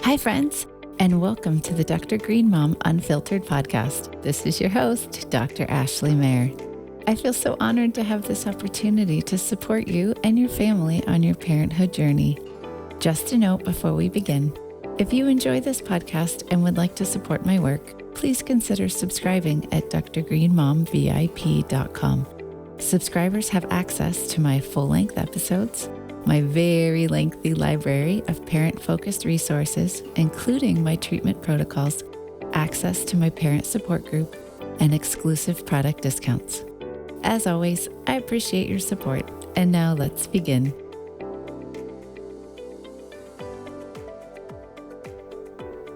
Hi, friends, and welcome to the Dr. Green Mom Unfiltered podcast. This is your host, Dr. Ashley Mayer. I feel so honored to have this opportunity to support you and your family on your parenthood journey. Just a note before we begin, if you enjoy this podcast and would like to support my work, please consider subscribing at drgreenmomvip.com. Subscribers have access to my full-length episodes, my very lengthy library of parent-focused resources, including my treatment protocols, access to my parent support group, and exclusive product discounts. As always, I appreciate your support, and now let's begin.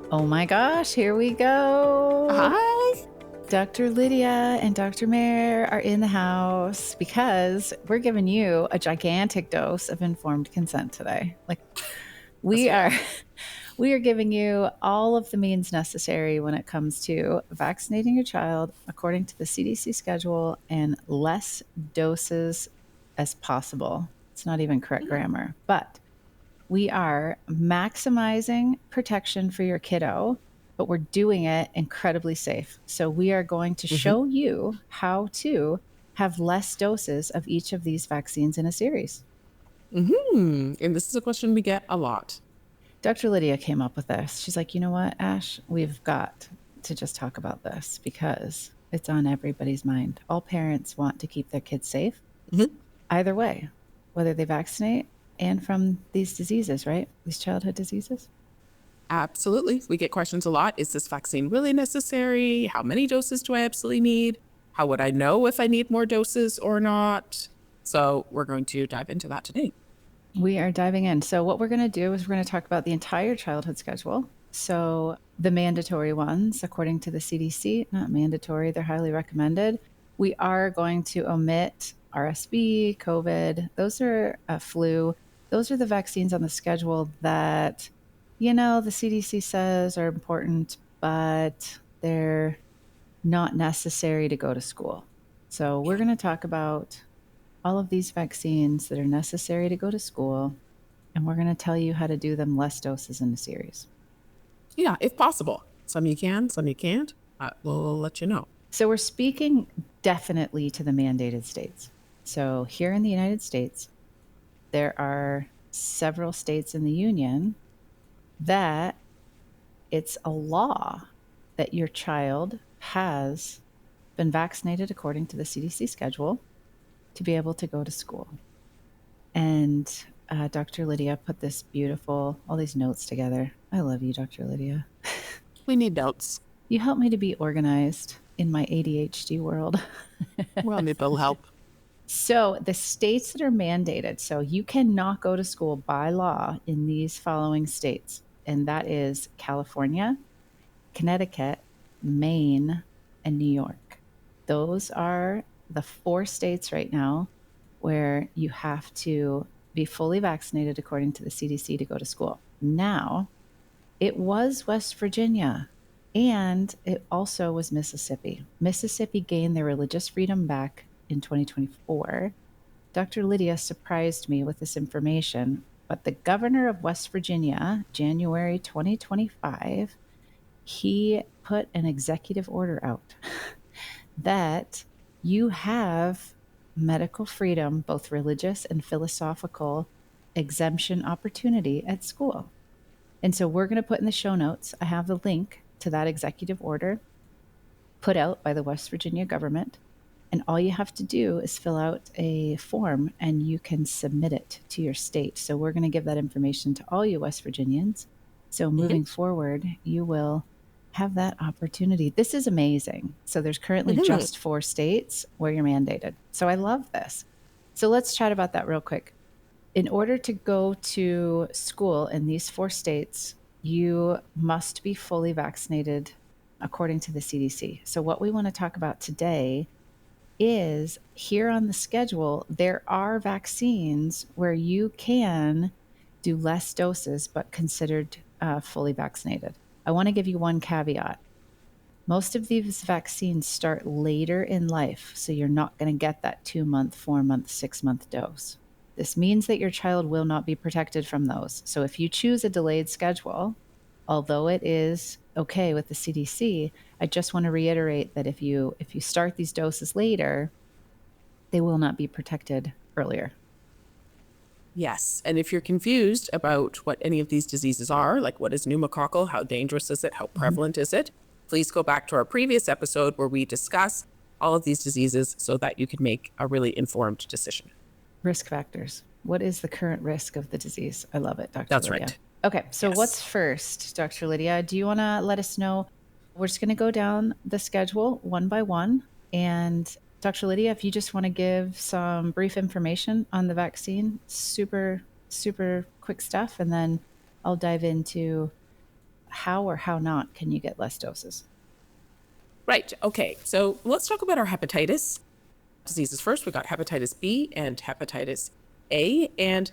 Oh my gosh, here we go. Hi. Dr. Lydia and Dr. Mayer are in the house because we're giving you a gigantic dose of informed consent today. We are giving you all of the means necessary when it comes to vaccinating your child according to the CDC schedule and less doses as possible. It's not even correct grammar, but we are maximizing protection for your kiddo, but we're doing it incredibly safe. So we are going to show you how to have less doses of each of these vaccines in a series. And this is a question we get a lot. Dr. Lydia came up with this. She's like, you know what, Ash, we've got to just talk about this because it's on everybody's mind. All parents want to keep their kids safe, either way, whether they vaccinate and from these diseases, right? These childhood diseases. Absolutely. We get questions a lot. Is this vaccine really necessary? How many doses do I absolutely need? How would I know if I need more doses or not? So we're going to dive into that today. We are diving in. So what we're going to do is we're going to talk about the entire childhood schedule. So the mandatory ones, according to the CDC, not mandatory, they're highly recommended. We are going to omit RSV, COVID. Those are flu. Those are the vaccines on the schedule that, you know, the CDC says are important, but they're not necessary to go to school. So we're going to talk about all of these vaccines that are necessary to go to school, and we're going to tell you how to do them less doses in the series. Yeah, if possible. Some you can, some you can't. We'll let you know. So we're speaking definitely to the mandated states. So here in the United States, there are several states in the union that it's a law that your child has been vaccinated according to the CDC schedule to be able to go to school. And Dr. Lydia put this all these notes together. I love you, Dr. Lydia. We need notes. You help me to be organized in my ADHD world. Well, maybe it'll help. So the states that are mandated, so you cannot go to school by law in these following states, and that is California, Connecticut, Maine, and New York. Those are the 4 states right now where you have to be fully vaccinated according to the CDC to go to school. Now, it was West Virginia, and it also was Mississippi. Mississippi gained their religious freedom back in 2024. Dr. Lydia surprised me with this information, but the governor of West Virginia, January 2025, he put an executive order out that you have medical freedom, both religious and philosophical exemption opportunity at school. And so we're going to put in the show notes, I have the link to that executive order put out by the West Virginia government. And all you have to do is fill out a form and you can submit it to your state. So we're going to give that information to all you West Virginians. So moving forward, you will have that opportunity. This is amazing. So there's currently just 4 states where you're mandated. So I love this. So let's chat about that real quick. In order to go to school in these 4 states, you must be fully vaccinated according to the CDC. So what we want to talk about today is here on the schedule, there are vaccines where you can do less doses, but considered fully vaccinated. I want to give you one caveat. Most of these vaccines start later in life, so you're not going to get that 2-month, 4-month, 6-month dose. This means that your child will not be protected from those. So if you choose a delayed schedule, although it is okay with the CDC, I just want to reiterate that if you start these doses later, they will not be protected earlier. Yes. And if you're confused about what any of these diseases are, like what is pneumococcal, how dangerous is it, how prevalent is it, please go back to our previous episode where we discuss all of these diseases so that you can make a really informed decision. Risk factors. What is the current risk of the disease? I love it, Dr. That's Lydia. right. Okay, so Yes. what's first, Dr. Lydia? Do you want to let us know? We're just going to go down the schedule one by one. And Dr. Lydia, if you just want to give some brief information on the vaccine, super, super quick stuff. And then I'll dive into how or how not can you get less doses. Right. Okay. So let's talk about our hepatitis diseases first. We got hepatitis B and hepatitis A. And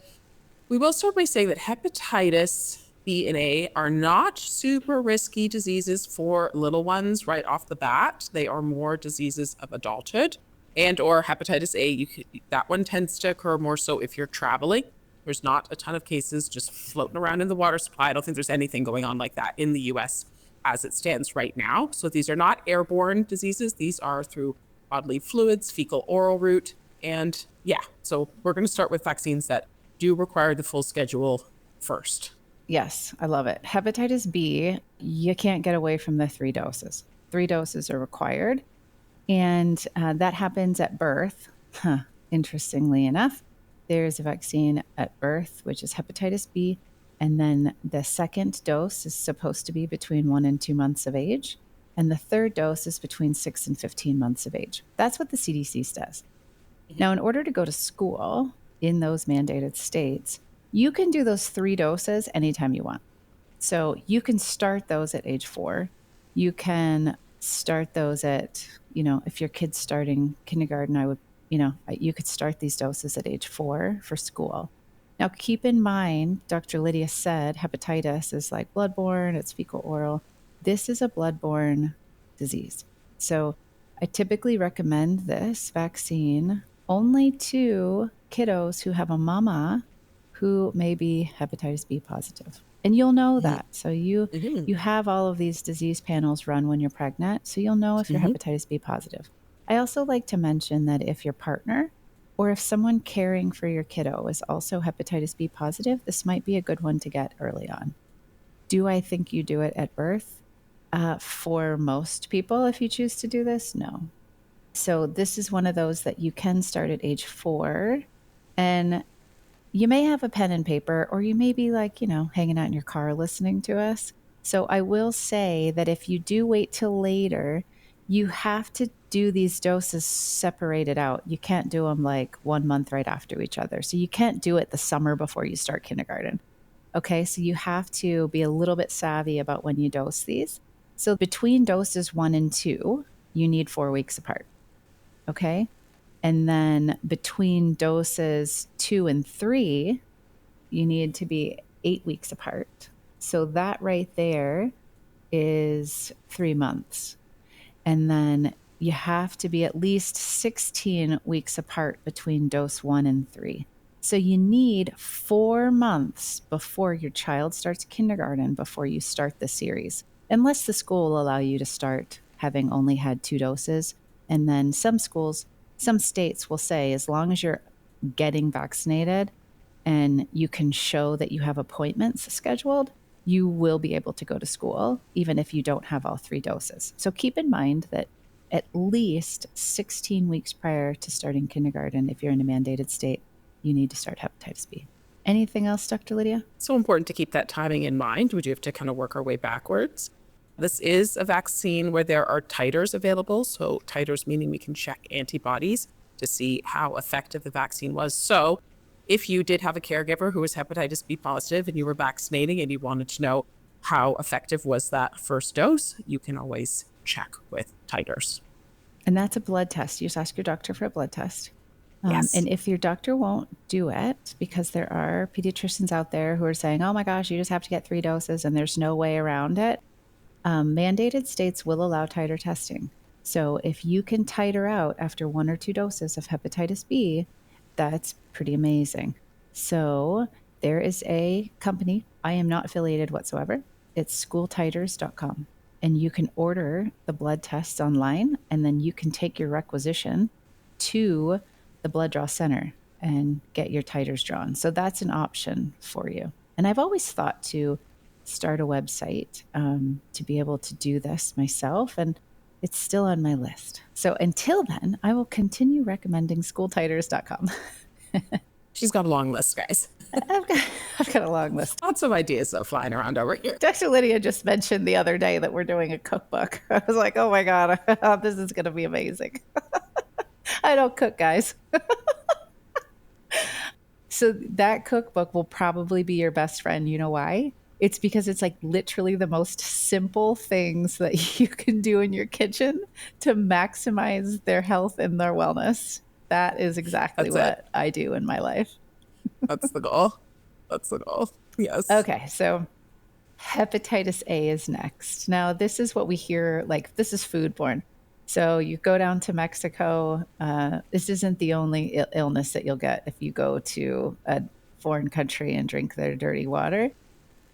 we will start by saying that hepatitis B and A are not super risky diseases for little ones right off the bat. They are more diseases of adulthood. And or hepatitis A, that one tends to occur more so if you're traveling. There's not a ton of cases just floating around in the water supply. I don't think there's anything going on like that in the US as it stands right now. So these are not airborne diseases. These are through bodily fluids, fecal oral route. And yeah, so we're going to start with vaccines that do require the full schedule first. Yes, I love it. Hepatitis B, you can't get away from the 3 doses. 3 doses are required. And that happens at birth. Interestingly enough, there's a vaccine at birth, which is hepatitis B. And then the second dose is supposed to be between 1 and 2 months of age. And the third dose is between 6 and 15 months of age. That's what the CDC says. Now, in order to go to school in those mandated states, you can do those 3 doses anytime you want. So you can start those at age 4. You can start those at, if your kid's starting kindergarten, you could start these doses at age 4 for school. Now, keep in mind, Dr. Lydia said hepatitis is like bloodborne, it's fecal oral. This is a bloodborne disease. So I typically recommend this vaccine only to kiddos who have a mama who may be hepatitis B positive. And you'll know that. So you have all of these disease panels run when you're pregnant. So you'll know if you're hepatitis B positive. I also like to mention that if your partner or if someone caring for your kiddo is also hepatitis B positive, this might be a good one to get early on. Do I think you do it at birth? For most people, if you choose to do this, no. So this is one of those that you can start at age 4. And you may have a pen and paper, or you may be hanging out in your car listening to us. So I will say that if you do wait till later, you have to do these doses separated out. You can't do them 1 month right after each other. So you can't do it the summer before you start kindergarten. Okay, so you have to be a little bit savvy about when you dose these. So between doses 1 and 2, you need 4 weeks apart. Okay? And then between doses 2 and 3, you need to be 8 weeks apart. So that right there is 3 months. And then you have to be at least 16 weeks apart between dose 1 and 3. So you need 4 months before your child starts kindergarten before you start the series, unless the school will allow you to start having only had 2 doses. And then some states will say, as long as you're getting vaccinated and you can show that you have appointments scheduled, you will be able to go to school, even if you don't have all 3 doses. So keep in mind that at least 16 weeks prior to starting kindergarten, if you're in a mandated state, you need to start hepatitis B. Anything else, Dr. Lydia? So important to keep that timing in mind. We do have to kind of work our way backwards. This is a vaccine where there are titers available. So titers meaning we can check antibodies to see how effective the vaccine was. So if you did have a caregiver who was hepatitis B positive and you were vaccinating and you wanted to know how effective was that first dose, you can always check with titers. And that's a blood test. You just ask your doctor for a blood test. Yes. And if your doctor won't do it, because there are pediatricians out there who are saying, oh my gosh, you just have to get 3 doses and there's no way around it, mandated states will allow titer testing. So if you can titer out after 1 or 2 doses of hepatitis B, that's pretty amazing. So there is a company, I am not affiliated whatsoever, It's schooltiters.com. And you can order the blood tests online, and then you can take your requisition to the blood draw center and get your titers drawn. So that's an option for you. And I've always thought to start a website to be able to do this myself, and it's still on my list. So until then, I will continue recommending schooltiters.com. She's got a long list, guys. I've got a long list. Lots of ideas though flying around over here. Dr. Lydia just mentioned the other day that we're doing a cookbook. I was like, oh my God, this is going to be amazing. I don't cook, guys. So that cookbook will probably be your best friend. You know why? It's because it's like literally the most simple things that you can do in your kitchen to maximize their health and their wellness. That is exactly what I do in my life. That's the goal. That's the goal. Yes. Okay, so hepatitis A is next. Now, this is what we hear, like, this is foodborne. So you go down to Mexico. This isn't the only illness that you'll get if you go to a foreign country and drink their dirty water,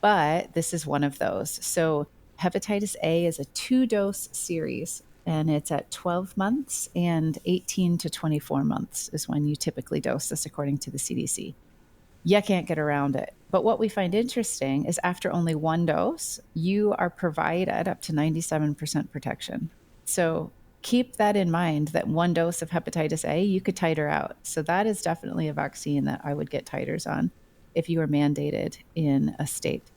but this is one of those. So hepatitis A is a 2-dose series, and it's at 12 months and 18 to 24 months is when you typically dose this according to the CDC. You can't get around it. But what we find interesting is after only 1 dose, you are provided up to 97% protection. So keep that in mind, that 1 dose of hepatitis A, you could titer out. So that is definitely a vaccine that I would get titers on if you were mandated in a state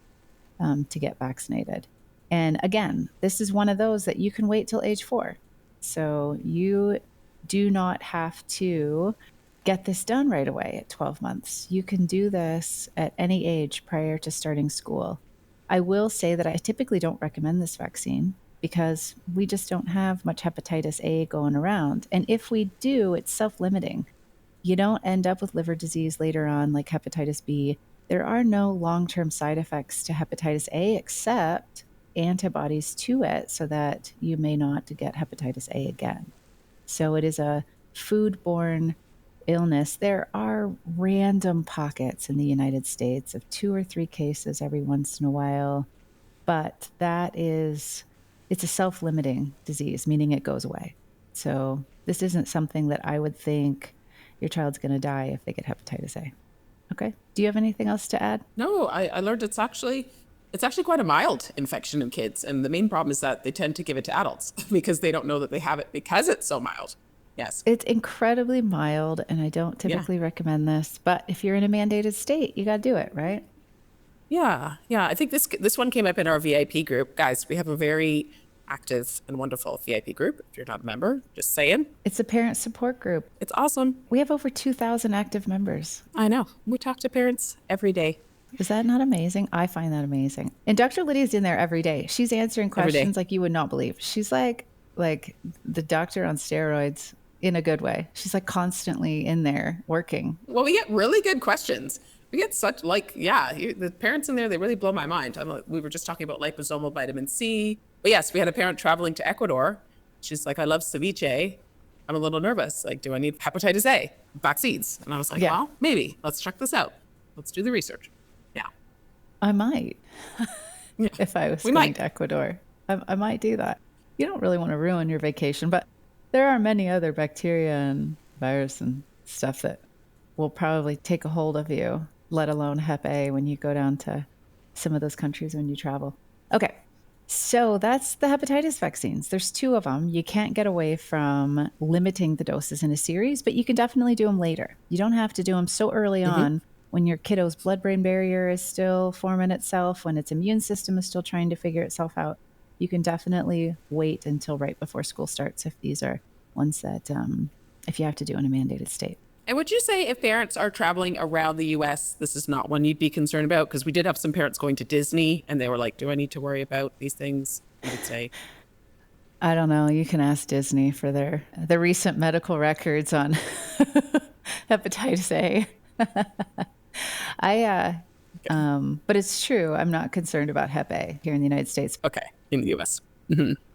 to get vaccinated. And again, this is one of those that you can wait till age 4. So you do not have to get this done right away at 12 months. You can do this at any age prior to starting school. I will say that I typically don't recommend this vaccine because we just don't have much hepatitis A going around. And if we do, it's self-limiting. You don't end up with liver disease later on like hepatitis B. There are no long-term side effects to hepatitis A except antibodies to it so that you may not get hepatitis A again. So it is a foodborne illness. There are random pockets in the United States of 2 or 3 cases every once in a while, but it's a self-limiting disease, meaning it goes away. So this isn't something that I would think your child's going to die if they get hepatitis A. Okay. Do you have anything else to add? No, I learned it's actually quite a mild infection in kids. And the main problem is that they tend to give it to adults because they don't know that they have it because it's so mild. Yes. It's incredibly mild, and I don't typically recommend this, but if you're in a mandated state, you got to do it, right? Yeah. Yeah. I think this one came up in our VIP group. Guys, we have a very active and wonderful VIP group. If you're not a member, just saying. It's a parent support group. It's awesome. We have over 2,000 active members. I know. We talk to parents every day. Is that not amazing? I find that amazing. And Dr. Lydia's in there every day. She's answering questions like you would not believe. She's like the doctor on steroids in a good way. She's like constantly in there working. Well, we get really good questions. We get such the parents in there, they really blow my mind. We were just talking about liposomal vitamin C. But yes, we had a parent traveling to Ecuador. She's like, I love ceviche. I'm a little nervous. Like, do I need hepatitis A vaccines? And I was like, well, maybe. Let's check this out. Let's do the research. Yeah. I might. If I was going to Ecuador. I might do that. You don't really want to ruin your vacation, but there are many other bacteria and virus and stuff that will probably take a hold of you, let alone Hep A when you go down to some of those countries when you travel. Okay, so that's the hepatitis vaccines. There's 2 of them. You can't get away from limiting the doses in a series, but you can definitely do them later. You don't have to do them so early on when your kiddo's blood-brain barrier is still forming itself, when its immune system is still trying to figure itself out. You can definitely wait until right before school starts if these are ones that if you have to do in a mandated state. And would you say if parents are traveling around the U.S., this is not one you'd be concerned about? Because we did have some parents going to Disney and they were like, do I need to worry about these things? I would say, I don't know. You can ask Disney for the recent medical records on hepatitis A. But it's true. I'm not concerned about Hep A here in the United States. Okay, in the U.S.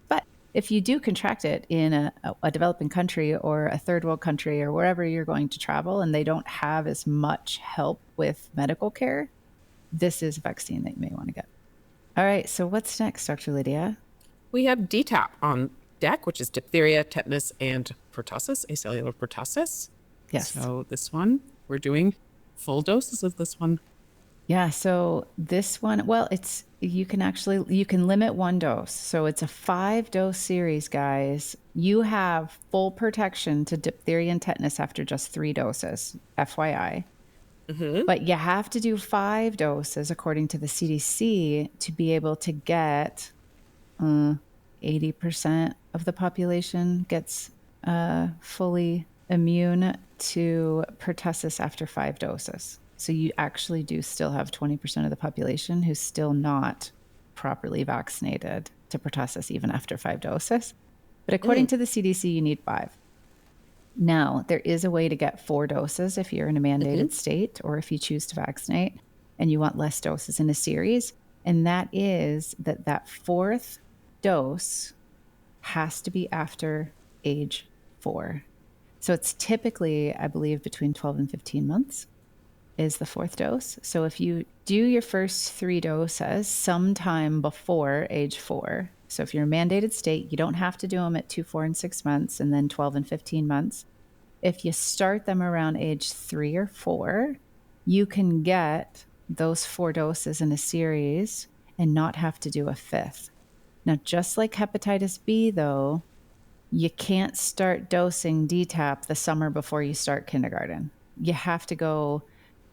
But if you do contract it in a developing country or a third world country or wherever you're going to travel and they don't have as much help with medical care, this is a vaccine that you may want to get. All right. So what's next, Dr. Lydia? We have Dtap on deck, which is diphtheria, tetanus, and pertussis, acellular pertussis. Yes. So this one, we're doing full doses of this one. Yeah. So this one, well, you can limit one dose. So it's a 5-dose series, guys. You have full protection to diphtheria and tetanus after just 3 doses, FYI. But you have to do 5 doses according to the CDC to be able to get 80% of the population gets fully immune to pertussis after 5 doses. So you actually do still have 20% of the population who's still not properly vaccinated to pertussis even after 5 doses. But according to the CDC, you need 5. Now, there is a way to get 4 doses if you're in a mandated state or if you choose to vaccinate and you want less doses in a series. And that is that 4th dose has to be after age 4. So it's typically, I believe, between 12 and 15 months is the 4th dose. So if you do your first 3 doses sometime before age 4, so if you're a mandated state, you don't have to do them at 2, 4, and 6 months and then 12 and 15 months. If you start them around age 3 or 4, you can get those 4 doses in a series and not have to do a 5th. Now, just like hepatitis B, though, you can't start dosing Dtap the summer before you start kindergarten. You have to go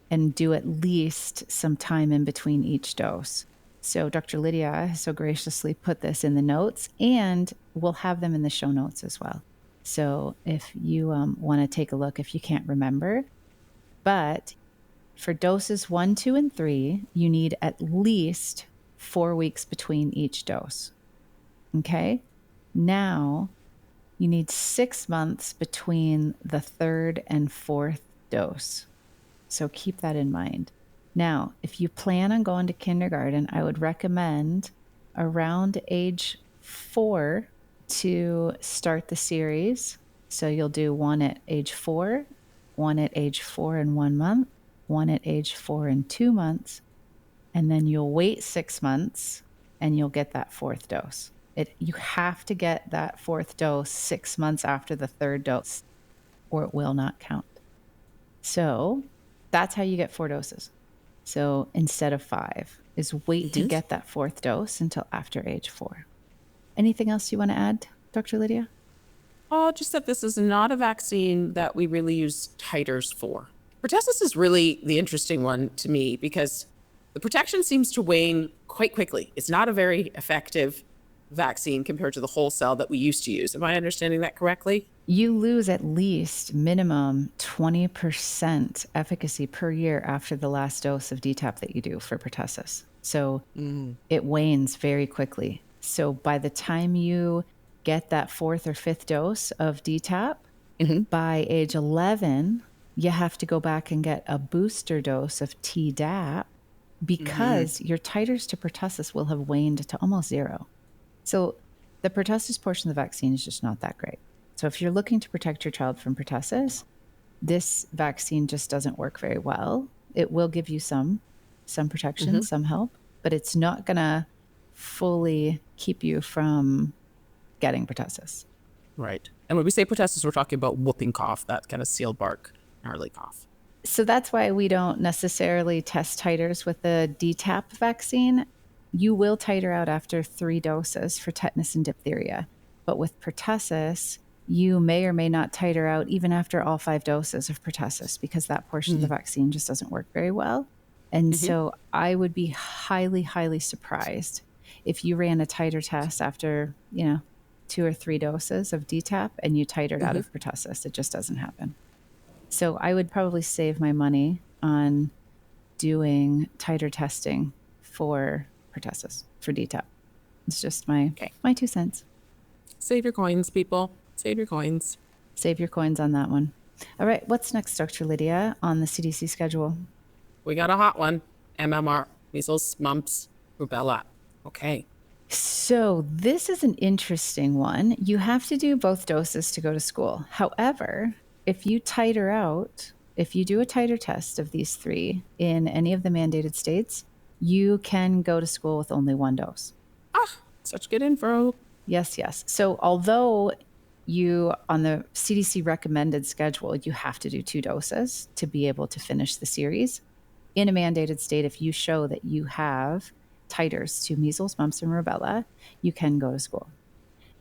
and do at least some time in between each dose. So Dr. Lydia so graciously put this in the notes, and we'll have them in the show notes as well. So if you want to take a look, if you can't remember, but for doses 1, 2, and 3, you need at least 4 weeks between each dose. Okay. Now you need 6 months between the 3rd and 4th dose. So keep that in mind. Now, if you plan on going to kindergarten, I would recommend around age 4 to start the series. So you'll do 1 at age 4, 1 at age 4 and 1 month, 1 at age 4 and 2 months, and then you'll wait 6 months and you'll get that 4th dose. You have to get that 4th dose 6 months after the 3rd dose, or it will not count. So that's how you get 4 doses. So instead of 5, is wait to get that 4th dose until after age 4. Anything else you want to add, Dr. Lydia? Oh, just that this is not a vaccine that we really use titers for. Pertussis is really the interesting one to me because the protection seems to wane quite quickly. It's not a very effective vaccine compared to the whole cell that we used to use. Am I understanding that correctly? You lose at least minimum 20% efficacy per year after the last dose of Dtap that you do for pertussis. So it wanes very quickly. So by the time you get that 4th or 5th dose of Dtap, by age 11, you have to go back and get a booster dose of Tdap because your titers to pertussis will have waned to almost 0. So the pertussis portion of the vaccine is just not that great. So if you're looking to protect your child from pertussis, this vaccine just doesn't work very well. It will give you some protection, some help, but it's not going to fully keep you from getting pertussis. Right. And when we say pertussis, we're talking about whooping cough, that kind of seal bark, gnarly cough. So that's why we don't necessarily test titers with the Dtap vaccine. You will titer out after 3 doses for tetanus and diphtheria. But with pertussis, you may or may not titer out even after all 5 doses of pertussis because that portion of the vaccine just doesn't work very well. And so I would be highly, highly surprised if you ran a titer test after, 2 or 3 doses of Dtap and you titered out of pertussis. It just doesn't happen. So I would probably save my money on doing titer testing for pertussis, for Dtap. It's just my 2 cents. Save your coins, people. Save your coins. Save your coins on that one. All right, what's next, Dr. Lydia, on the CDC schedule? We got a hot one. MMR, measles, mumps, rubella. Okay. So this is an interesting one. You have to do both doses to go to school. However, if you titer out, if you do a titer test of these 3 in any of the mandated states, you can go to school with only 1 dose. Such good info. Yes, yes. So although you, on the CDC recommended schedule, you have to do 2 doses to be able to finish the series. In a mandated state, if you show that you have titers to measles, mumps, and rubella, you can go to school.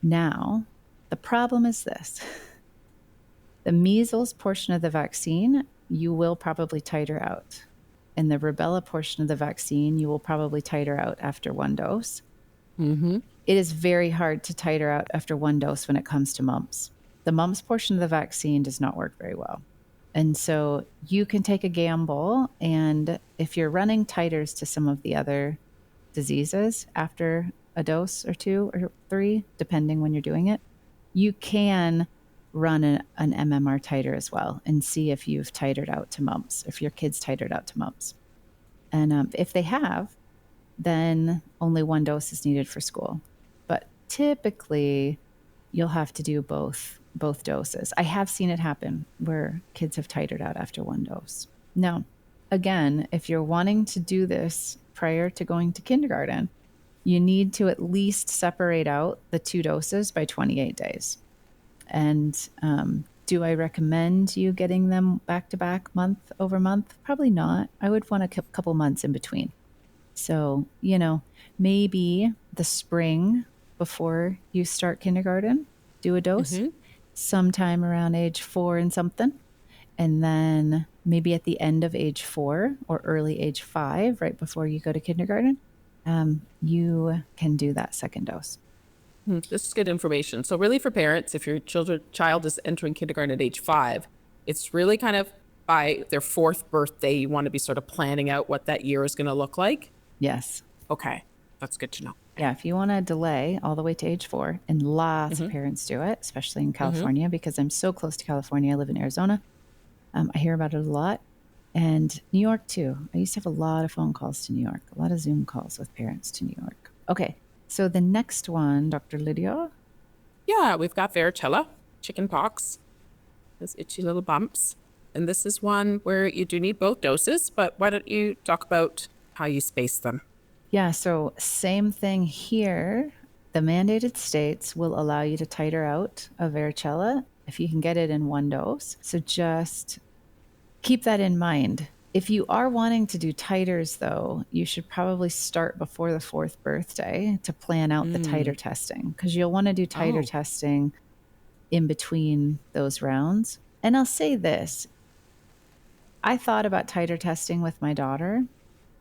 Now, the problem is this. The measles portion of the vaccine, you will probably titer out. And the rubella portion of the vaccine, you will probably titer out after 1 dose. Mm-hmm. It is very hard to titer out after 1 dose when it comes to mumps. The mumps portion of the vaccine does not work very well. And so you can take a gamble. And if you're running titers to some of the other diseases after a dose or 2 or 3, depending when you're doing it, you can run an MMR titer as well and see if you've titered out to mumps, if your kid's titered out to mumps. And if they have, then only 1 dose is needed for school. But typically, you'll have to do both doses. I have seen it happen where kids have titered out after 1 dose. Now, again, if you're wanting to do this prior to going to kindergarten, you need to at least separate out the 2 doses by 28 days. And do I recommend you getting them back to back, month over month? Probably not. I would want a couple months in between. So, maybe the spring before you start kindergarten, do a dose sometime around age 4 and something. And then maybe at the end of age 4 or early age 5, right before you go to kindergarten, you can do that second dose. This is good information. So really for parents, if your child is entering kindergarten at age 5, it's really kind of by their 4th birthday, you want to be sort of planning out what that year is going to look like. Yes. Okay. That's good to know. Yeah. If you want to delay all the way to age 4, and lots of parents do it, especially in California, because I'm so close to California. I live in Arizona. I hear about it a lot. And New York too. I used to have a lot of phone calls to New York, a lot of Zoom calls with parents to New York. Okay. So the next one, Dr. Lydia. Yeah, we've got varicella, chickenpox, those itchy little bumps. And this is one where you do need both doses, but why don't you talk about how you space them? Yeah, so same thing here. The mandated states will allow you to titer out a varicella if you can get it in 1 dose. So just keep that in mind. If you are wanting to do titers, though, you should probably start before the 4th birthday to plan out the titer testing, because you'll want to do titer testing in between those rounds. And I'll say this. I thought about titer testing with my daughter,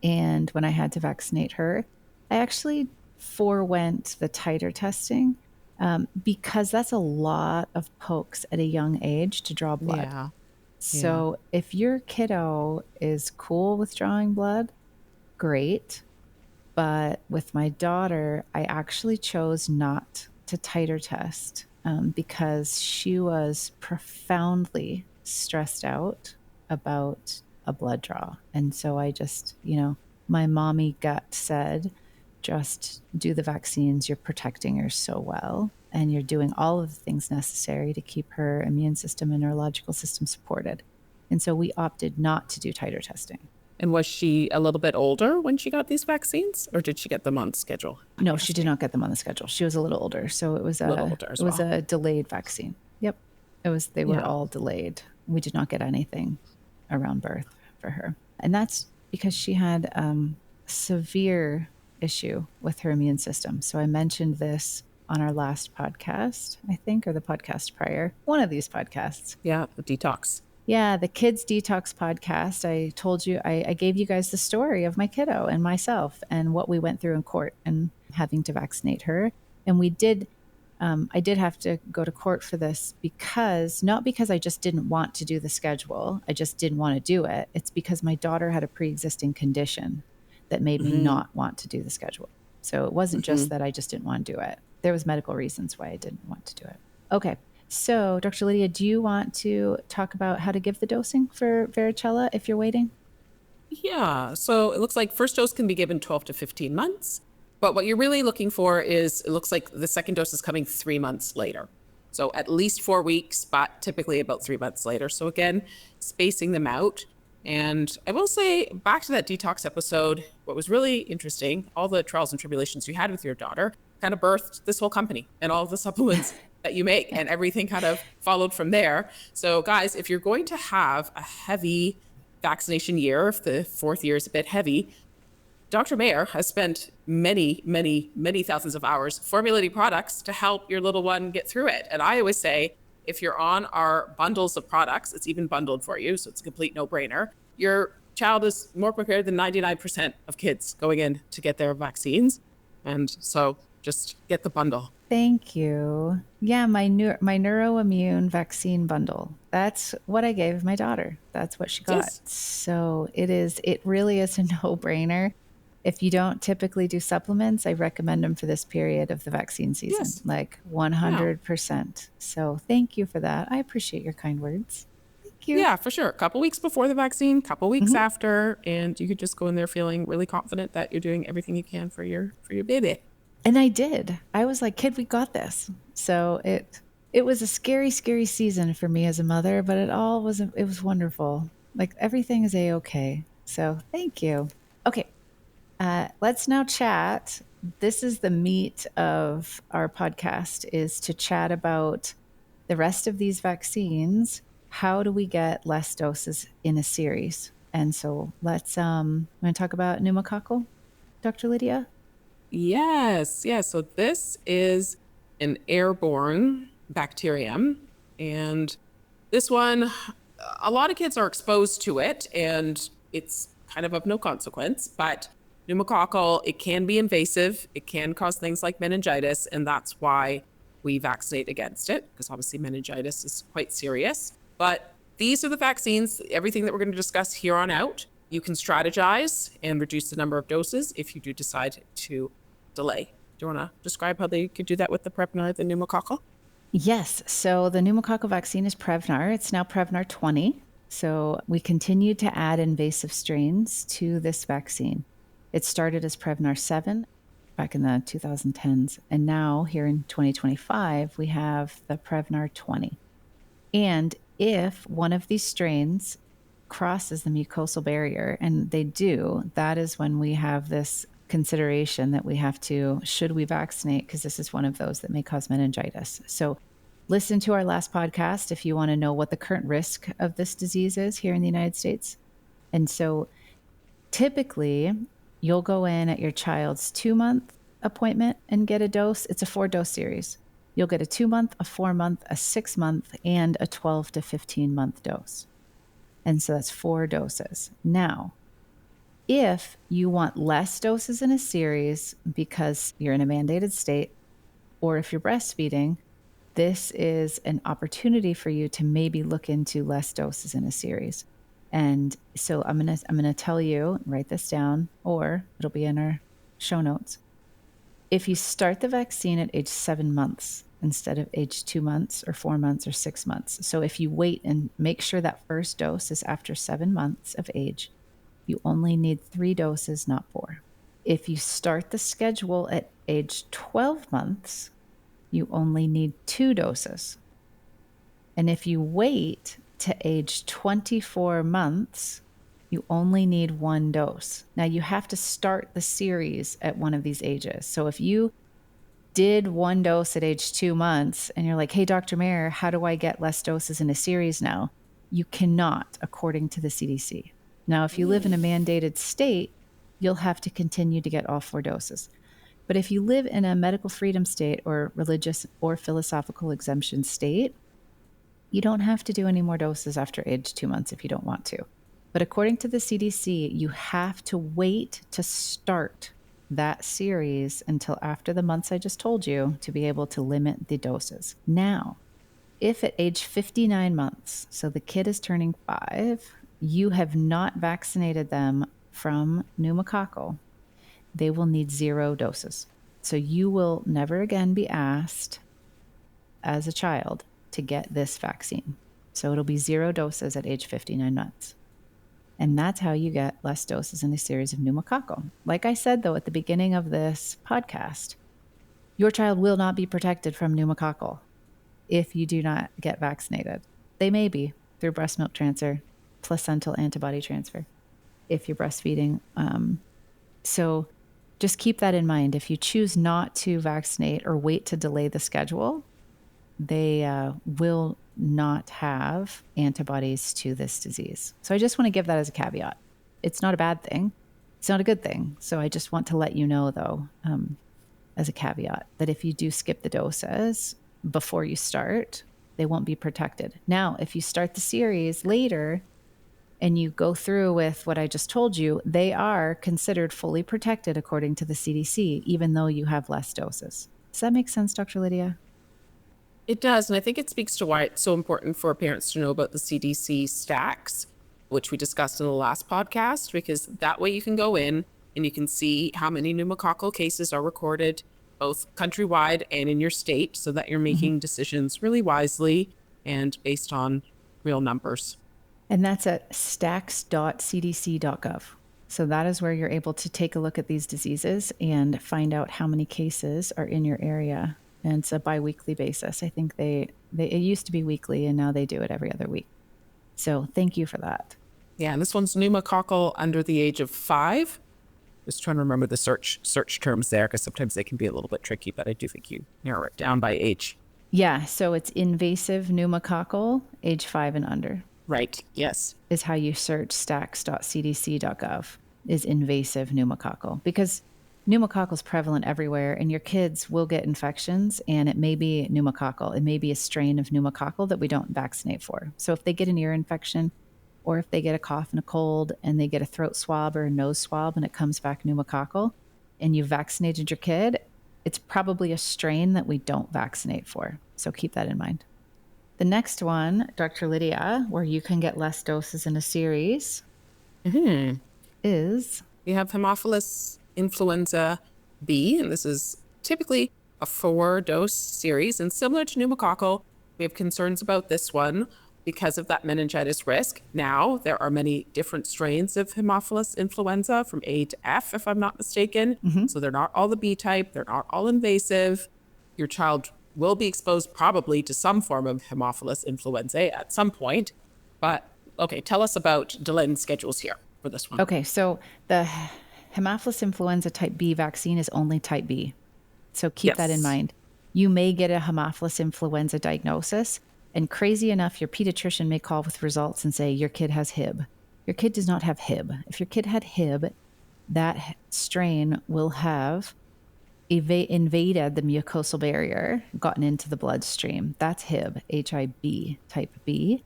and when I had to vaccinate her, I actually forewent the titer testing because that's a lot of pokes at a young age to draw blood. Yeah. So if your kiddo is cool with drawing blood, great. But with my daughter, I actually chose not to titer test because she was profoundly stressed out about a blood draw. And so I just, my mommy gut said, just do the vaccines. You're protecting her so well. And you're doing all of the things necessary to keep her immune system and neurological system supported. And so we opted not to do titer testing. And was she a little bit older when she got these vaccines, or did she get them on schedule? No, she did not get them on the schedule. She was a little older. So it was a delayed vaccine. Yep. They were all delayed. We did not get anything around birth for her. And that's because she had severe issue with her immune system. So I mentioned this on our last podcast, I think, or the podcast prior, one of these podcasts. Yeah, the detox. Yeah, the Kids Detox podcast. I told you, I gave you guys the story of my kiddo and myself and what we went through in court and having to vaccinate her. And we did, I did have to go to court for this not because I just didn't want to do the schedule. I just didn't want to do it. It's because my daughter had a pre-existing condition that made me not want to do the schedule. So it wasn't just that I just didn't want to do it. There was medical reasons why I didn't want to do it. Okay. So Dr. Lydia, do you want to talk about how to give the dosing for varicella if you're waiting? Yeah. So it looks like first dose can be given 12 to 15 months. But what you're really looking for is, it looks like the second dose is coming 3 months later. So at least 4 weeks, but typically about 3 months later. So again, spacing them out. And I will say, back to that detox episode, what was really interesting, all the trials and tribulations you had with your daughter kind of birthed this whole company and all the supplements that you make, and everything kind of followed from there. So guys, if you're going to have a heavy vaccination year, if the fourth year is a bit heavy, Dr. Mayer has spent many, many, many thousands of hours formulating products to help your little one get through it. And I always say, if you're on our bundles of products, it's even bundled for you, so it's a complete no-brainer. Your child is more prepared than 99% of kids going in to get their vaccines. And so just get the bundle. Thank you. Yeah, my neuroimmune vaccine bundle. That's what I gave my daughter. That's what she got. Yes. So it really is a no-brainer. If you don't typically do supplements, I recommend them for this period of the vaccine season, Yes. like 100%. So thank you for that. I appreciate your kind words. Thank you. Yeah, for sure. A couple weeks before the vaccine, couple weeks after, and you could just go in there feeling really confident that you're doing everything you can for your baby. And I did. I was like, kid, we got this. So it was a scary, scary season for me as a mother, but it was wonderful. Like everything is a-okay. So thank you. Okay. Let's now chat. This is the meat of our podcast, is to chat about the rest of these vaccines. How do we get less doses in a series? And so let's, I'm going to talk about pneumococcal, Dr. Lydia. Yes. So this is an airborne bacterium. And this one, a lot of kids are exposed to it, and it's kind of no consequence. But pneumococcal, it can be invasive. It can cause things like meningitis. And that's why we vaccinate against it, because obviously meningitis is quite serious. But these are the vaccines, everything that we're going to discuss here on out. You can strategize and reduce the number of doses if you do decide to delay. Do you want to describe how they could do that with the Prevnar, the pneumococcal? Yes. So the pneumococcal vaccine is Prevnar. It's now Prevnar20. So we continue to add invasive strains to this vaccine. It started as Prevnar 7 back in the 2010s. And now here in 2025, we have the Prevnar 20. And if one of these strains crosses the mucosal barrier, and they do, that is when we have this consideration that we have to, should we vaccinate? Because this is one of those that may cause meningitis. So listen to our last podcast if you want to know what the current risk of this disease is here in the United States. And so typically you'll go in at your child's 2-month appointment and get a dose. It's a 4-dose series. You'll get a 2-month, a 4-month, a 6-month, and a 12 to 15-month dose. And so that's 4 doses. Now, if you want less doses in a series because you're in a mandated state, or if you're breastfeeding, this is an opportunity for you to maybe look into less doses in a series. And so I'm gonna tell you, write this down, or it'll be in our show notes. If you start the vaccine at age 7 months instead of age 2 months or 4 months or 6 months. So if you wait and make sure that first dose is after 7 months of age, you only need 3 doses, not 4. If you start the schedule at age 12 months, you only need 2 doses. And if you wait to age 24 months, you only need 1 dose. Now you have to start the series at one of these ages. So if you did 1 dose at age 2 months and you're like, hey, Dr. Mayer, how do I get less doses in a series now? You cannot, according to the CDC. Now, if you live in a mandated state, you'll have to continue to get all 4 doses. But if you live in a medical freedom state or religious or philosophical exemption state, you don't have to do any more doses after age 2 months if you don't want to. But according to the CDC, you have to wait to start that series until after the months I just told you to be able to limit the doses. Now, if at age 59 months, so the kid is turning 5, you have not vaccinated them from pneumococcal, they will need 0 doses. So you will never again be asked as a child to get this vaccine. So it'll be 0 doses at age 59 months. And that's how you get less doses in a series of pneumococcal. Like I said, though, at the beginning of this podcast, your child will not be protected from pneumococcal if you do not get vaccinated. They may be through breast milk transfer, placental antibody transfer, if you're breastfeeding So just keep that in mind. If you choose not to vaccinate or wait to delay the schedule, they will not have antibodies to this disease. So I just want to give that as a caveat. It's not a bad thing. It's not a good thing. So I just want to let you know, though, as a caveat, that if you do skip the doses before you start, they won't be protected. Now, if you start the series later and you go through with what I just told you, they are considered fully protected according to the CDC, even though you have less doses. Does that make sense, Dr. Lydia? It does. And I think it speaks to why it's so important for parents to know about the CDC Stacks, which we discussed in the last podcast, because that way you can go in and you can see how many pneumococcal cases are recorded both countrywide and in your state so that you're making decisions really wisely and based on real numbers. And that's at stacks.cdc.gov. So that is where you're able to take a look at these diseases and find out how many cases are in your area. And it's a bi-weekly basis. I think it used to be weekly and now they do it every other week. So thank you for that. Yeah, and this one's pneumococcal under the age of 5. Just trying to remember the search terms there, because sometimes they can be a little bit tricky, but I do think you narrow it down by age. Yeah, so it's invasive pneumococcal, age 5 and under. Right, yes. Is how you search stacks.cdc.gov, is invasive pneumococcal, because pneumococcal is prevalent everywhere and your kids will get infections, and it may be pneumococcal. It may be a strain of pneumococcal that we don't vaccinate for. So if they get an ear infection, or if they get a cough and a cold and they get a throat swab or a nose swab and it comes back pneumococcal and you vaccinated your kid, it's probably a strain that we don't vaccinate for. So keep that in mind. The next one, Dr. Lydia, where you can get less doses in a series, is... You have Haemophilus influenza B, and this is typically a 4-dose series. And similar to pneumococcal, we have concerns about this one because of that meningitis risk. Now, there are many different strains of Haemophilus influenza from A to F, if I'm not mistaken. So they're not all the B type. They're not all invasive. Your child will be exposed probably to some form of Haemophilus influenza at some point. But, okay, tell us about delayed schedules here for this one. Okay, so the Haemophilus influenza type B vaccine is only type B. So keep that in mind. You may get a Haemophilus influenza diagnosis, and crazy enough, your pediatrician may call with results and say, your kid has Hib. Your kid does not have Hib. If your kid had Hib, that strain will have invaded the mucosal barrier, gotten into the bloodstream. That's Hib, HIB type B.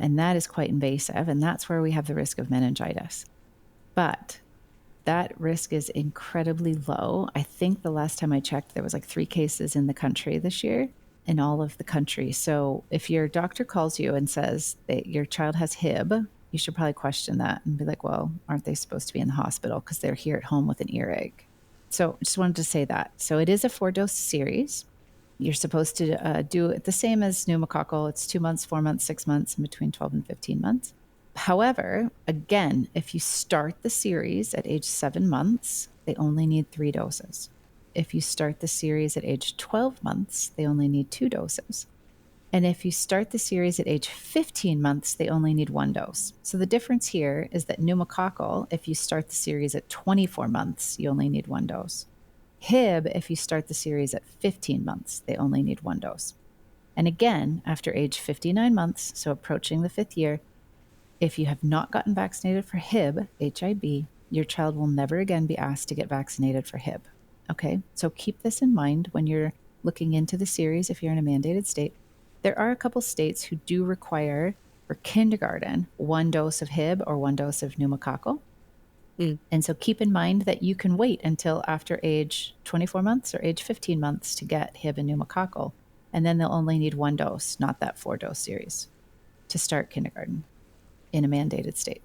And that is quite invasive. And that's where we have the risk of meningitis. But that risk is incredibly low. I think the last time I checked, there was like 3 cases in the country this year, in all of the country. So if your doctor calls you and says that your child has Hib, you should probably question that and be like, well, aren't they supposed to be in the hospital because they're here at home with an earache? So I just wanted to say that. So it is a 4-dose series. You're supposed to do it the same as pneumococcal. It's 2 months, 4 months, 6 months, and between 12 and 15 months. However, again, if you start the series at age 7 months, they only need 3 doses. If you start the series at age 12 months, they only need 2 doses. And if you start the series at age 15 months, they only need 1 dose. So the difference here is that pneumococcal, if you start the series at 24 months, you only need 1 dose. Hib, if you start the series at 15 months, they only need 1 dose. And again, after age 59 months, so approaching the 5th year, if you have not gotten vaccinated for Hib, HIB, your child will never again be asked to get vaccinated for Hib. Okay, so keep this in mind when you're looking into the series if you're in a mandated state. There are a couple states who do require for kindergarten 1 dose of Hib or 1 dose of pneumococcal. And so keep in mind that you can wait until after age 24 months or age 15 months to get Hib and pneumococcal. And then they'll only need 1 dose, not that 4-dose series, to start kindergarten in a mandated state.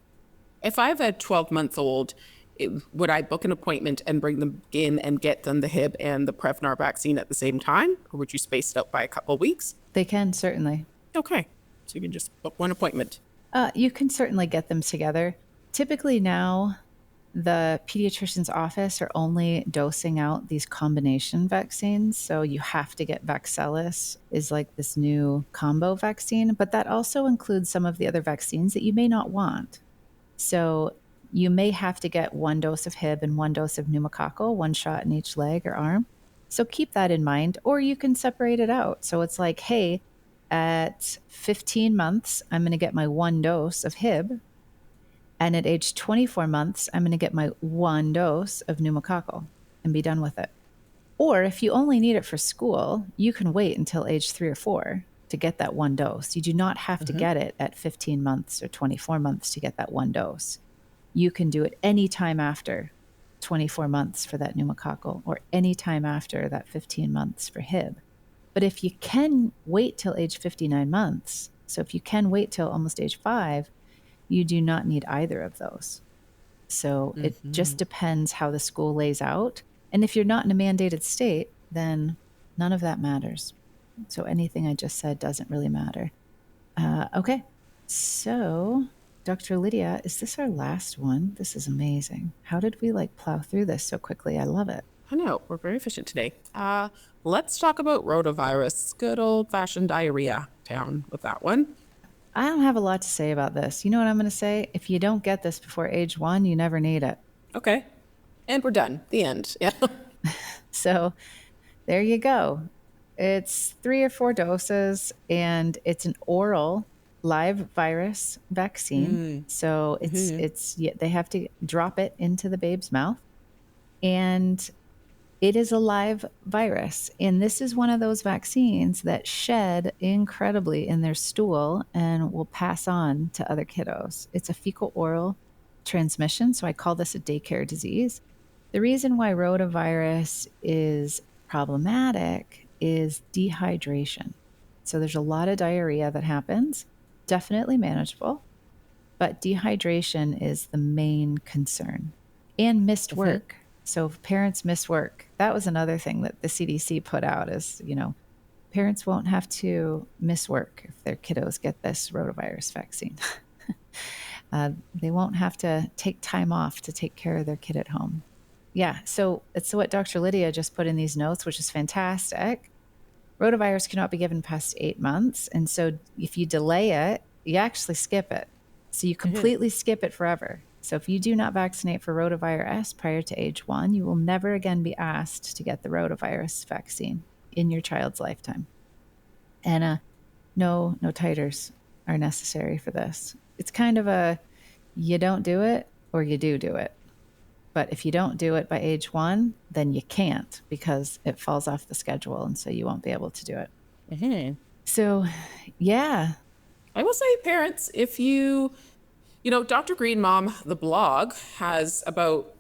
If I have a 12-month-old, would I book an appointment and bring them in and get them the Hib and the Prevnar vaccine at the same time? Or would you space it out by a couple of weeks? They can, certainly. Okay. So you can just book one appointment. You can certainly get them together. Typically now, the pediatrician's office are only dosing out these combination vaccines. So you have to get Varicella is like this new combo vaccine, but that also includes some of the other vaccines that you may not want. So You may have to get 1 dose of Hib and 1 dose of pneumococcal, 1 shot in each leg or arm. So keep that in mind, or you can separate it out. So it's like, hey, at 15 months, I'm going to get my 1 dose of Hib. And at age 24 months, I'm going to get my 1 dose of pneumococcal and be done with it. Or if you only need it for school, you can wait until age 3 or 4 to get that 1 dose. You do not have to get it at 15 months or 24 months to get that 1 dose. You can do it any time after 24 months for that pneumococcal, or any time after that 15 months for Hib. But if you can wait till age 59 months, so if you can wait till almost age 5, you do not need either of those. So it just depends how the school lays out. And if you're not in a mandated state, then none of that matters. So anything I just said doesn't really matter. Okay, so Dr. Lydia, is this our last one? This is amazing. How did we plow through this so quickly? I love it. I know, we're very efficient today. Let's talk about rotavirus. Good old-fashioned diarrhea. Down with that one. I don't have a lot to say about this. You know what I'm going to say? If you don't get this before age 1, you never need it. Okay. And we're done. The end. Yeah. So there you go. It's 3 or 4 doses, and it's an oral live virus vaccine. So they have to drop it into the babe's mouth, and it is a live virus. And this is one of those vaccines that shed incredibly in their stool and will pass on to other kiddos. It's a fecal oral transmission, so I call this a daycare disease. The reason why rotavirus is problematic is dehydration. So there's a lot of diarrhea that happens, definitely manageable, but dehydration is the main concern. And missed work. So if parents miss work, that was another thing that the CDC put out is, parents won't have to miss work if their kiddos get this rotavirus vaccine. They won't have to take time off to take care of their kid at home. Yeah, so it's what Dr. Lydia just put in these notes, which is fantastic. Rotavirus cannot be given past 8 months. And so if you delay it, you actually skip it. So you completely skip it forever. So if you do not vaccinate for rotavirus prior to age 1, you will never again be asked to get the rotavirus vaccine in your child's lifetime. And no titers are necessary for this. It's kind of a you don't do it or you do it. But if you don't do it by age 1, then you can't because it falls off the schedule, and so you won't be able to do it. So, yeah. I will say, parents, if Dr. Green Mom, the blog, has about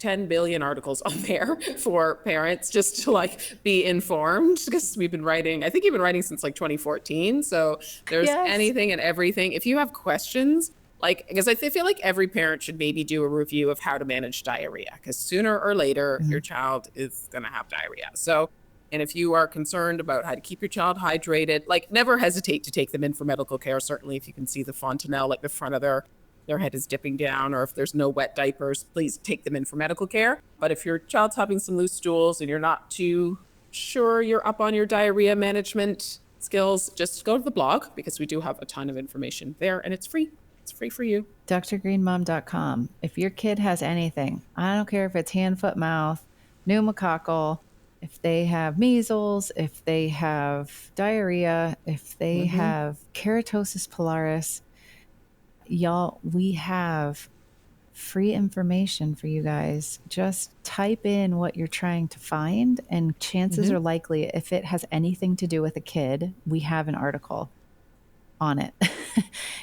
10 billion articles on there for parents just to be informed, because we've been writing, I think you've been writing since 2014. So there's anything and everything. If you have questions, because I feel like every parent should maybe do a review of how to manage diarrhea, because sooner or later your child is going to have diarrhea. So, and if you are concerned about how to keep your child hydrated, never hesitate to take them in for medical care. Certainly if you can see the fontanelle, the front of their head is dipping down, or if there's no wet diapers, please take them in for medical care. But if your child's having some loose stools and you're not too sure you're up on your diarrhea management skills, just go to the blog, because we do have a ton of information there, and it's free. It's free for you. drgreenmom.com. If your kid has anything, I don't care if it's hand, foot, mouth, pneumococcal, if they have measles, if they have diarrhea, if they have keratosis pilaris, y'all, we have free information for you guys. Just type in what you're trying to find, and chances are likely, if it has anything to do with a kid, we have an article on it.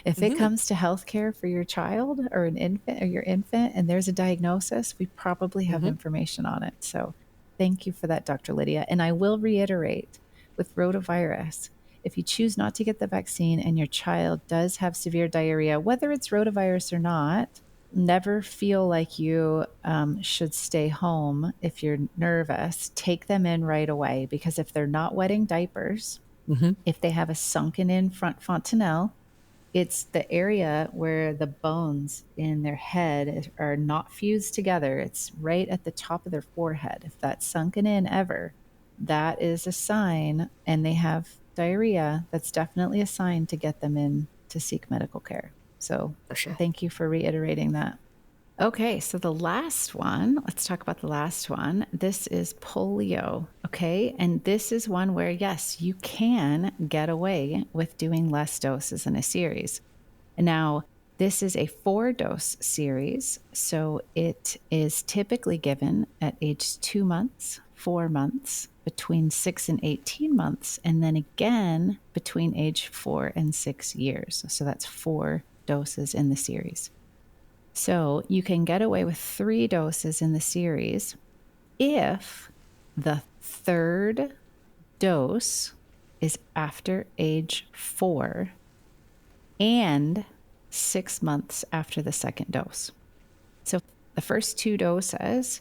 If it comes to healthcare for your child or an infant or your infant and there's a diagnosis, we probably have information on it. So thank you for that, Dr. Lydia. And I will reiterate with rotavirus, if you choose not to get the vaccine and your child does have severe diarrhea, whether it's rotavirus or not, never feel like you should stay home if you're nervous. Take them in right away, because if they're not wetting diapers, if they have a sunken in front fontanelle, it's the area where the bones in their head are not fused together. It's right at the top of their forehead. If that's sunken in ever, that is a sign, and they have diarrhea, that's definitely a sign to get them in to seek medical care. So thank you for reiterating that. Okay, so the last one, let's talk about the last one. This is polio, okay? And this is one where, yes, you can get away with doing less doses in a series. Now, this is a 4-dose series, so it is typically given at age 2 months, 4 months, between 6 and 18 months, and then again between age 4 and 6 years. So that's 4 doses in the series. So you can get away with 3 doses in the series if the 3rd dose is after age 4 and 6 months after the 2nd dose. So the first 2 doses,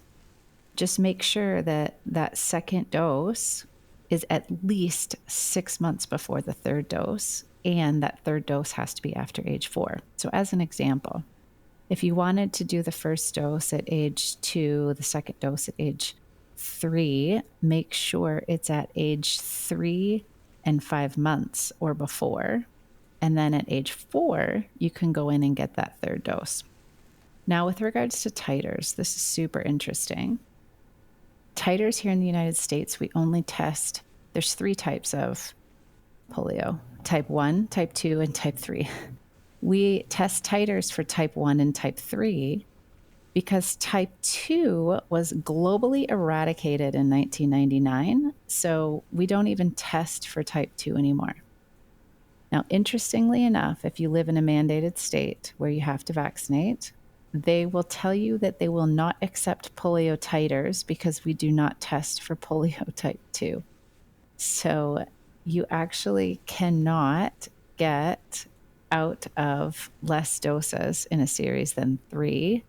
just make sure that that 2nd dose is at least 6 months before the 3rd dose, and that 3rd dose has to be after age 4. So as an example, if you wanted to do the first dose at age 2, the 2nd dose at age 3, make sure it's at age 3 and 5 months or before. And then at age 4, you can go in and get that 3rd dose. Now, with regards to titers, this is super interesting. Titers here in the United States, we only test, there's 3 types of polio: type 1, type 2, and type 3. We test titers for type 1 and type 3 because type 2 was globally eradicated in 1999, so we don't even test for type 2 anymore. Now, interestingly enough, if you live in a mandated state where you have to vaccinate, they will tell you that they will not accept polio titers because we do not test for polio type 2. So you actually cannot get out of less doses in a series than 3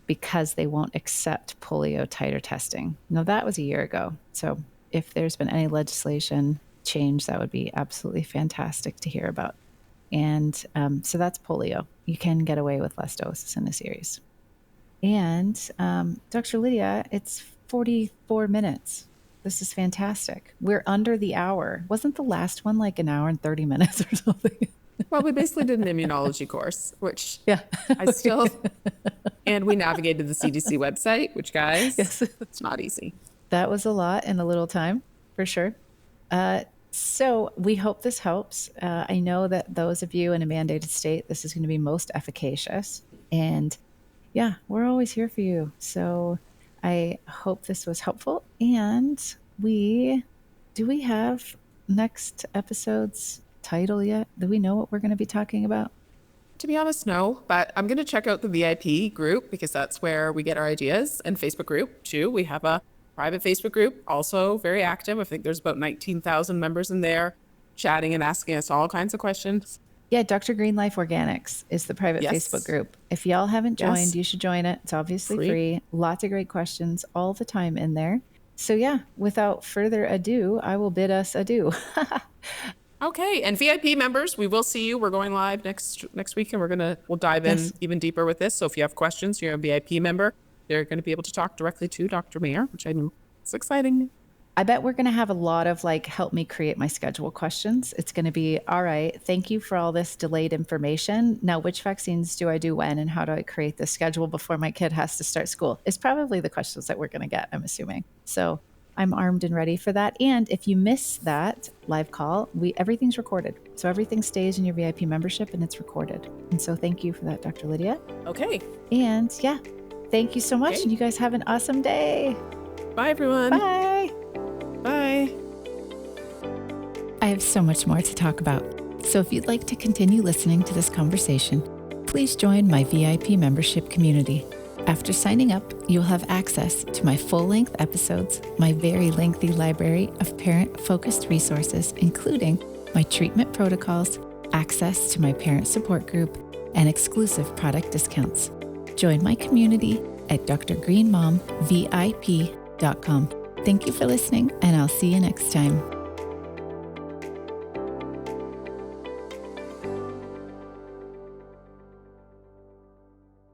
because they won't accept polio titer testing. Now, that was a year ago. So if there's been any legislation change, that would be absolutely fantastic to hear about. And so that's polio. You can get away with less doses in a series. And Dr. Lydia, it's 44 minutes. This is fantastic. We're under the hour. Wasn't the last one like an hour and 30 minutes or something? Well, we basically did an immunology course, which Yeah. I still, and we navigated the CDC website, which, guys, Yes. it's not easy. That was a lot in a little time, for sure. So we hope this helps. I know that those of you in a mandated state, this is going to be most efficacious. And yeah, we're always here for you. So I hope this was helpful. And do we have next episode's title yet? Do we know what we're going to be talking about? To be honest, no, but I'm going to check out the VIP group because that's where we get our ideas, and Facebook group too. We have a private Facebook group, also very active. I think there's about 19,000 members in there chatting and asking us all kinds of questions. Yeah, Dr. Green Life Organics is the private Facebook group. If y'all haven't joined, you should join it. It's obviously free. Lots of great questions all the time in there. So yeah, without further ado, I will bid us adieu. Okay, and VIP members, we will see you. We're going live next week, and we'll dive in even deeper with this. So if you have questions, you're a VIP member, they're going to be able to talk directly to Dr. Mayer, which I know is exciting. I bet we're going to have a lot of help me create my schedule questions. It's going to be, all right, thank you for all this delayed information. Now, which vaccines do I do when, and how do I create the schedule before my kid has to start school? It's probably the questions that we're going to get, I'm assuming. So I'm armed and ready for that. And if you miss that live call, everything's recorded. So everything stays in your VIP membership and it's recorded. And so thank you for that, Dr. Lydia. Okay. And yeah, thank you so much. Okay. And you guys have an awesome day. Bye, everyone. Bye. Bye. I have so much more to talk about. So if you'd like to continue listening to this conversation, please join my VIP membership community. After signing up, you'll have access to my full-length episodes, my very lengthy library of parent-focused resources, including my treatment protocols, access to my parent support group, and exclusive product discounts. Join my community at drgreenmomvip.com. Thank you for listening, and I'll see you next time.